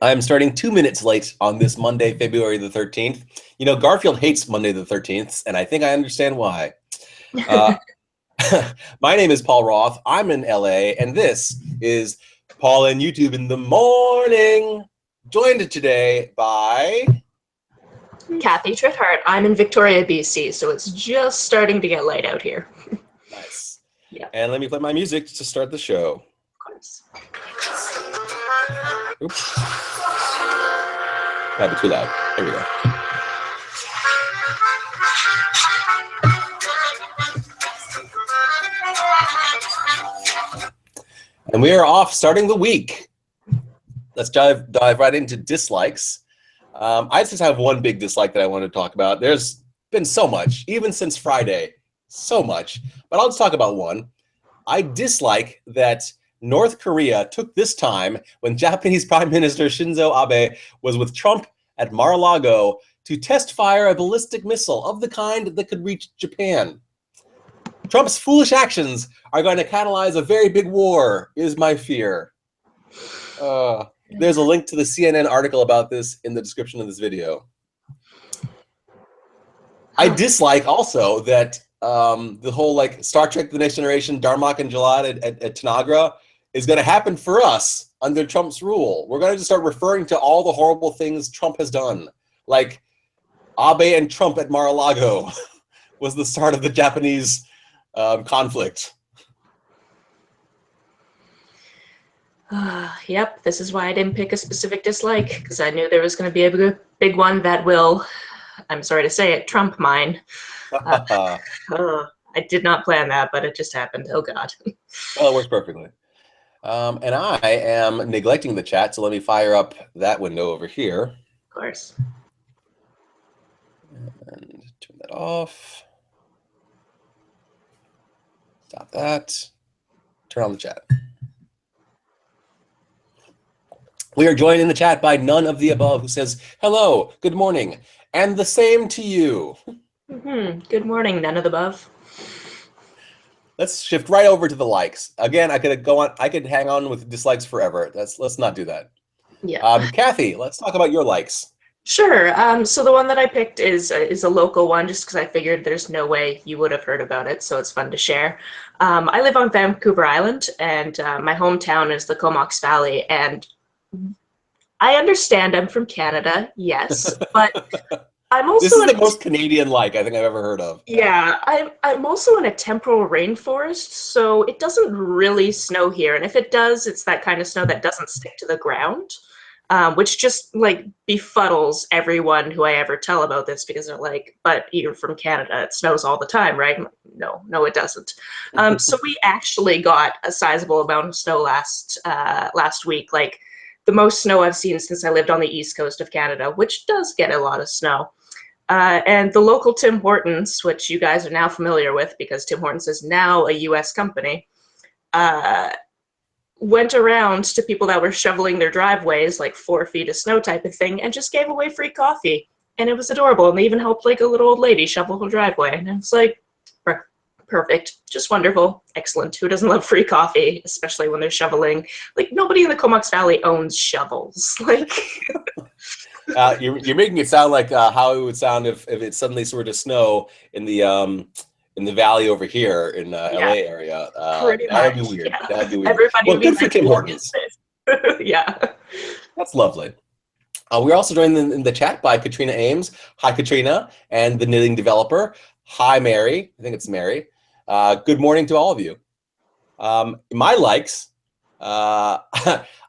I'm starting 2 minutes late on this Monday, February the 13th. You know, Garfield hates Monday the 13th, and I think I understand why. Uh, my name is Paul Roth. I'm in LA, and this is Paul and YouTube in the morning. Joined today by Kathy Trithardt. I'm in Victoria, BC, so it's just starting to get light out here. Nice. Yeah. And let me play my music to start the show. Of course. Oops. That'd be too loud. There we go. And we are off starting the week. Let's dive right into dislikes. I just have one big dislike that I want to talk about. There's been so much, even since Friday, so much. But I'll just talk about one. I dislike that North Korea took this time when Japanese Prime Minister Shinzo Abe was with Trump at Mar-a-Lago to test fire a ballistic missile of the kind that could reach Japan. Trump's foolish actions are going to catalyze a very big war, is my fear. There's a link to the CNN article about this in the description of this video. I dislike also that the whole like Star Trek: The Next Generation, Darmok and Jalad at Tanagra is going to happen for us under Trump's rule. We're going to just start referring to all the horrible things Trump has done. Like Abe and Trump at Mar-a-Lago was the start of the Japanese conflict. Yep, this is why I didn't pick a specific dislike, because I knew there was going to be a big one that will, I'm sorry to say it, Trump mine. I did not plan that, but it just happened. Oh, God. Well, it works perfectly. And I am neglecting the chat, so let me fire up that window over here. Of course. And turn that off. Stop that. Turn on the chat. We are joined in the chat by none of the above, who says, hello, good morning, and the same to you. Good morning, none of the above. Let's shift right over to the likes. Again, I could hang on with dislikes forever. Let's not do that. Yeah. Kathy, let's talk about your likes. Sure. So the one that I picked is a local one, just because I figured there's no way you would have heard about it, so it's fun to share. I live on Vancouver Island, and my hometown is the Comox Valley, and I understand I'm from Canada, yes, but I'm also this is the most Canadian like I think I've ever heard of. Yeah, I'm also in a temperate rainforest, so it doesn't really snow here, and if it does, it's that kind of snow that doesn't stick to the ground, which just like befuddles everyone who I ever tell about this, because they're like, "But you're from Canada; it snows all the time, right?" I'm like, no, it doesn't. So we actually got a sizable amount of snow last week, like the most snow I've seen since I lived on the east coast of Canada, which does get a lot of snow. And the local Tim Hortons, which you guys are now familiar with because Tim Hortons is now a US company, went around to people that were shoveling their driveways, like 4 feet of snow type of thing, and just gave away free coffee. And it was adorable. And they even helped like a little old lady shovel her driveway. And it's like, perfect, just wonderful, excellent. Who doesn't love free coffee, especially when they're shoveling? Like, nobody in the Comox Valley owns shovels. Like... You're making it sound like how it would sound if it suddenly were to snow in the valley over here in LA area. That'd be weird. Yeah. That'd be weird. Everybody well, good for Tim Hortons. Yeah. That's lovely. We're also joined in the chat by Katrina Ames. Hi, Katrina, and the Knitting Developer. Hi, Mary. I think it's Mary. Good morning to all of you. My likes.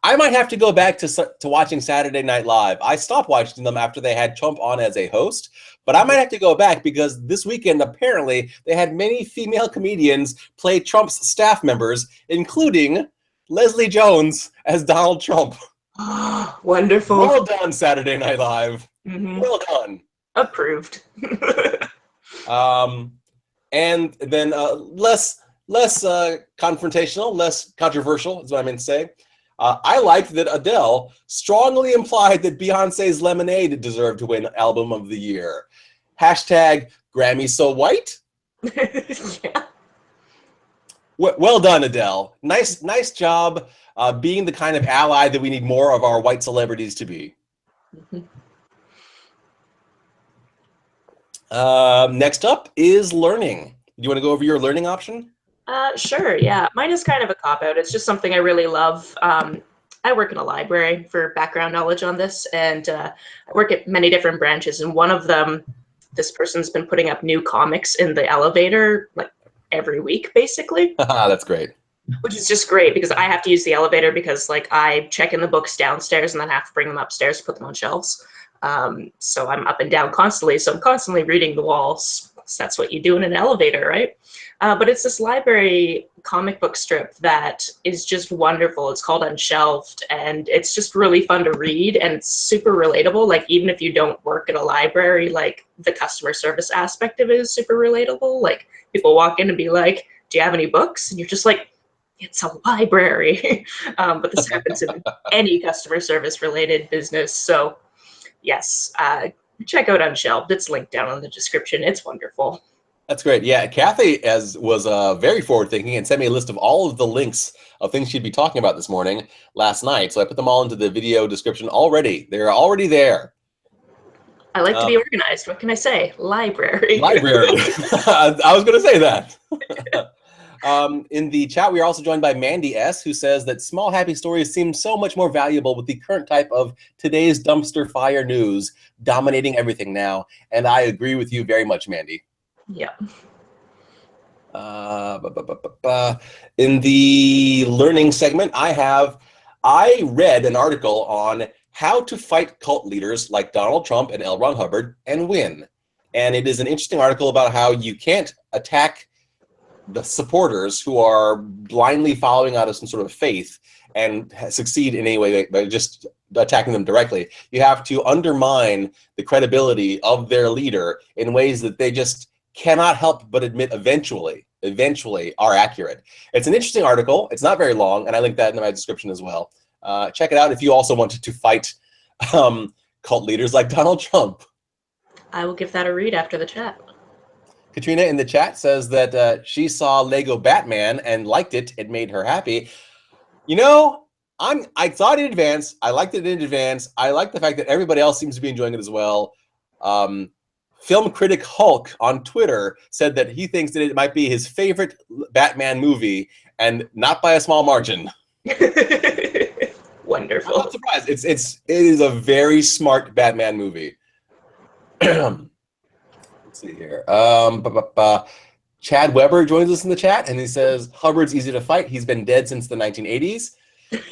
I might have to go back to watching Saturday Night Live. I stopped watching them after they had Trump on as a host, but I might have to go back because this weekend, apparently, they had many female comedians play Trump's staff members, including Leslie Jones as Donald Trump. Wonderful. Well done, Saturday Night Live. Well done. Approved. And then less confrontational, less controversial is what I meant to say. I liked that Adele strongly implied that Beyonce's Lemonade deserved to win Album of the Year. Hashtag Grammy so white. Yeah. Well done, Adele. Nice job being the kind of ally that we need more of our white celebrities to be. Next up is learning. Do you want to go over your learning option? Sure, yeah. Mine is kind of a cop-out. It's just something I really love. I work in a library for background knowledge on this, and I work at many different branches, and one of them, this person's been putting up new comics in the elevator like every week, basically. That's great. Which is just great because I have to use the elevator because like I check in the books downstairs and then have to bring them upstairs to put them on shelves. So I'm up and down constantly. So I'm constantly reading the walls. So that's what you do in an elevator, right? But it's this library comic book strip that is just wonderful. It's called Unshelved, and it's just really fun to read, and it's super relatable. Like, even if you don't work at a library, like, the customer service aspect of it is super relatable. Like, people walk in and be like, do you have any books? And you're just like, it's a library. But this happens in any customer service related business. So yes, check out Unshelved. It's linked down in the description. It's wonderful. That's great. Yeah, Kathy was very forward-thinking and sent me a list of all of the links of things she'd be talking about this morning last night. So I put them all into the video description already. They're already there. I like to be organized. What can I say? Library. Library. I was going to say that. In the chat, we are also joined by Mandy S., who says that small happy stories seem so much more valuable with the current type of today's dumpster fire news dominating everything now. And I agree with you very much, Mandy. Yeah. In the learning segment, I read an article on how to fight cult leaders like Donald Trump and L. Ron Hubbard and win. And it is an interesting article about how you can't attack the supporters who are blindly following out of some sort of faith and succeed in any way by just attacking them directly. You have to undermine the credibility of their leader in ways that they just cannot help but admit eventually are accurate. It's an interesting article. It's not very long, and I link that in my description as well. Check it out if you also wanted to fight cult leaders like Donald Trump. I will give that a read after the chat. Katrina in the chat says that she saw Lego Batman and liked it. It made her happy. You know, I thought in advance. I liked it in advance. I like the fact that everybody else seems to be enjoying it as well. Film critic Hulk on Twitter said that he thinks that it might be his favorite Batman movie, and not by a small margin. Wonderful. I'm not surprised. It is a very smart Batman movie. Let's see here. Chad Weber joins us in the chat, and he says Hubbard's easy to fight. He's been dead since the 1980s.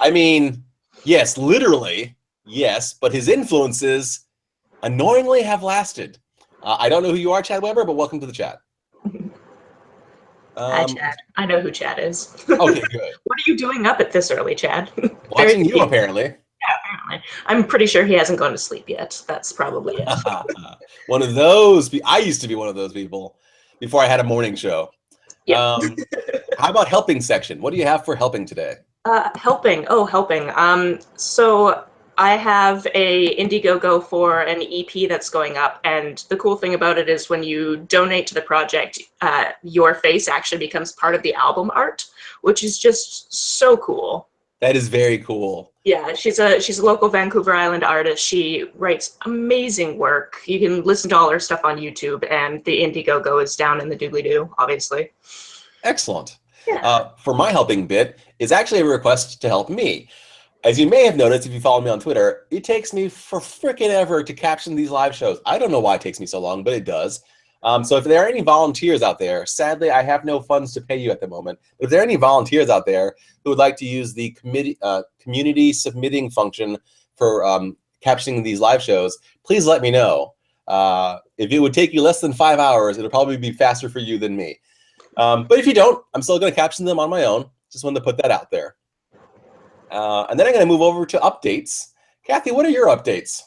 I mean, yes, literally, yes, but his influences annoyingly have lasted. I don't know who you are, Chad Weber, but welcome to the chat. Hi, Chad. I know who Chad is. Okay, good. What are you doing up at this early, Chad? Watching you, apparently. Yeah, apparently. I'm pretty sure he hasn't gone to sleep yet. That's probably it. One of those. I used to be one of those people before I had a morning show. Yeah. How about helping section? What do you have for helping today? Helping. Oh, helping. So I have a Indiegogo for an EP that's going up, and the cool thing about it is when you donate to the project, your face actually becomes part of the album art, which is just so cool. That is very cool. Yeah, she's a local Vancouver Island artist. She writes amazing work. You can listen to all her stuff on YouTube, and the Indiegogo is down in the doobly-doo, obviously. Excellent. Yeah. For my helping bit is actually a request to help me. As you may have noticed, if you follow me on Twitter, it takes me for frickin' ever to caption these live shows. I don't know why it takes me so long, but it does. So if there are any volunteers out there, sadly, I have no funds to pay you at the moment. But if there are any volunteers out there who would like to use the community submitting function for captioning these live shows, please let me know. If it would take you less than 5 hours, it'll probably be faster for you than me. But if you don't, I'm still going to caption them on my own. Just wanted to put that out there. And then I'm going to move over to updates. Kathy, what are your updates?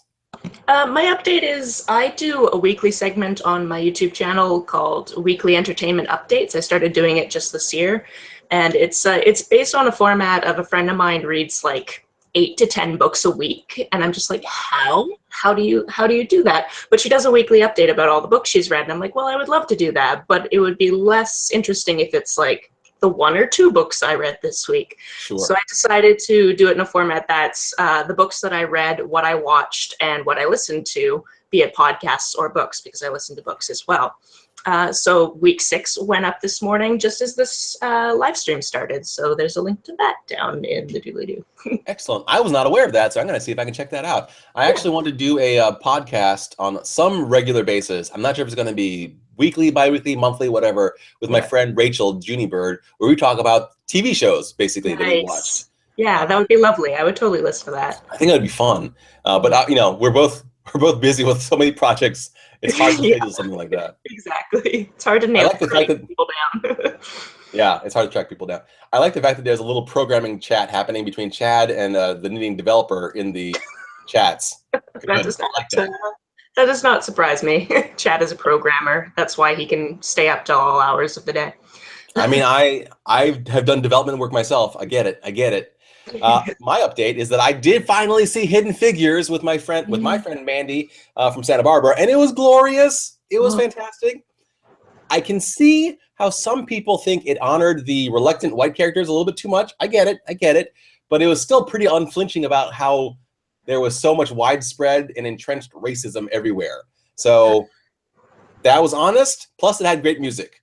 My update is I do a weekly segment on my YouTube channel called Weekly Entertainment Updates. I started doing it just this year, and it's based on a format of a friend of mine reads like 8 to 10 books a week, and I'm just like, how do you do that? But she does a weekly update about all the books she's read, and I'm like, well, I would love to do that, but it would be less interesting if it's like the 1 or 2 books I read this week. Sure. So I decided to do it in a format that's the books that I read, what I watched, and what I listened to, be it podcasts or books, because I listen to books as well. So week 6 went up this morning just as this live stream started. So there's a link to that down in the doobly-doo. Excellent. I was not aware of that, so I'm going to see if I can check that out. I actually want to do a podcast on some regular basis. I'm not sure if it's going to be weekly, bi-weekly, monthly, whatever, with my friend Rachel Junibird, where we talk about TV shows, basically, that we watched. Yeah, that would be lovely. I would totally listen to that. I think that would be fun. But, you know, we're both busy with so many projects. It's hard to schedule something like that. Exactly. It's hard to nail people down. Yeah, it's hard to track people down. I like the fact that there's a little programming chat happening between Chad and the knitting developer in the chats. That does not surprise me. Chad is a programmer. That's why he can stay up till all hours of the day. I mean, I have done development work myself. I get it. My update is that I did finally see Hidden Figures with my friend Mandy from Santa Barbara, and it was glorious. It was fantastic. I can see how some people think it honored the reluctant white characters a little bit too much. I get it. But it was still pretty unflinching about how there was so much widespread and entrenched racism everywhere. So that was honest. Plus, it had great music.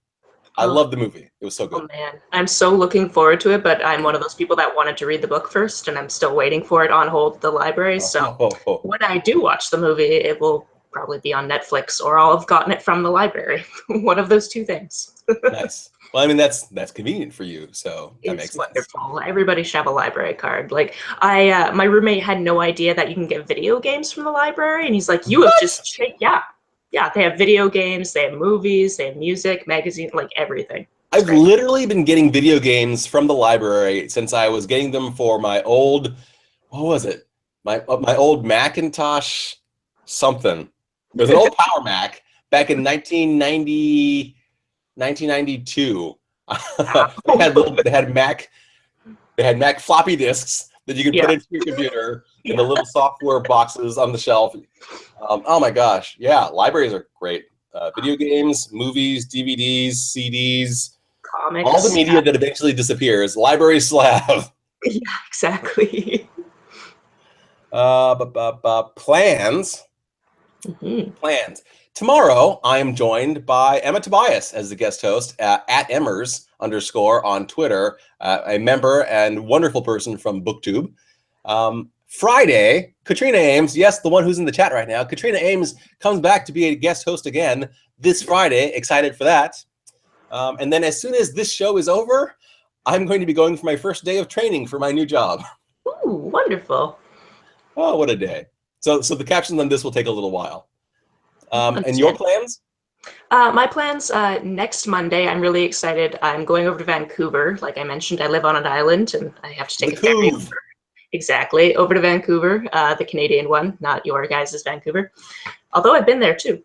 I love the movie. It was so good. Oh, man. I'm so looking forward to it, but I'm one of those people that wanted to read the book first, and I'm still waiting for it on hold at the library. So when I do watch the movie, it will probably be on Netflix, or I'll have gotten it from the library. One of those two things. Nice. Well, I mean, that's convenient for you, so that makes sense. It's wonderful. Everybody should have a library card. Like, my roommate had no idea that you can get video games from the library, and he's like, "You have just yeah, they have video games, they have movies, they have music, magazine, like everything." I've literally been getting video games from the library since I was getting them for my old, what was it? My old Macintosh something. It was an old Power Mac back in 1992. They had Mac floppy disks that you could put into your computer in the little software boxes on the shelf. Oh my gosh, yeah, libraries are great. Video games, movies, DVDs, CDs, comics, all the media that eventually disappears. Libraries still have. Yeah, exactly. Plans. Plans. Tomorrow, I am joined by Emma Tobias as the guest host at @Emmers_ on Twitter, a member and wonderful person from BookTube. Friday, Katrina Ames, yes, the one who's in the chat right now, Katrina Ames comes back to be a guest host again this Friday. Excited for that. And then as soon as this show is over, I'm going to be going for my first day of training for my new job. Ooh, wonderful. Oh, what a day. So the captions on this will take a little while. And your plans? My plans, next Monday, I'm really excited. I'm going over to Vancouver. Like I mentioned, I live on an island, and I have to take a ferry over. Exactly, over to Vancouver, the Canadian one, not your guys' Vancouver. Although I've been there too.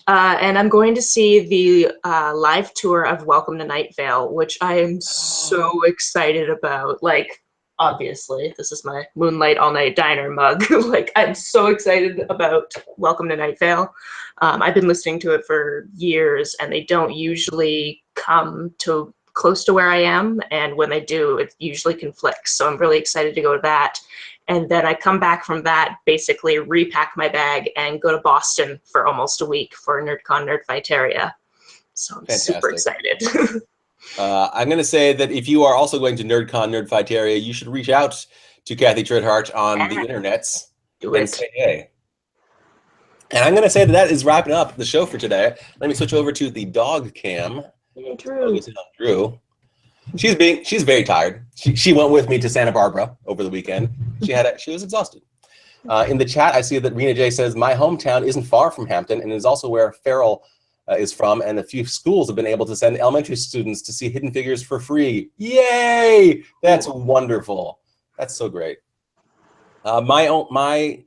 And I'm going to see the live tour of Welcome to Night Vale, which I am so excited about. Like, obviously, this is my Moonlight All Night Diner mug. Like, I'm so excited about Welcome to Night Vale. I've been listening to it for years, and they don't usually come to close to where I am, and when they do, it usually conflicts. So I'm really excited to go to that. And then I come back from that, basically repack my bag and go to Boston for almost a week for NerdCon Nerdfighteria. So I'm super excited. I'm going to say that if you are also going to NerdCon Nerdfighteria, you should reach out to Kathy Trithardt on the internets and say hey. And I'm going to say that is wrapping up the show for today. Let me switch over to the dog cam. Hey, Drew. Drew. She's very tired. She went with me to Santa Barbara over the weekend. She was exhausted. In the chat, I see that Rena J says, my hometown isn't far from Hampton and is also where Farrell is from, and a few schools have been able to send elementary students to see Hidden Figures for free. Yay! That's wonderful. That's so great. My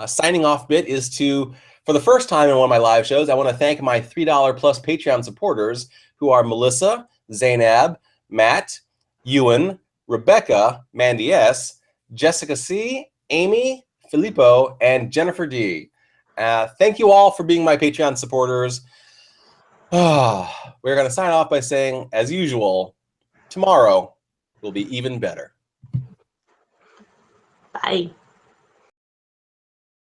signing off bit is to, for the first time in one of my live shows, I want to thank my $3 plus Patreon supporters, who are Melissa, Zainab, Matt, Ewan, Rebecca, Mandy S, Jessica C, Amy, Filippo, and Jennifer D. Thank you all for being my Patreon supporters. We're going to sign off by saying, as usual, tomorrow will be even better. Bye.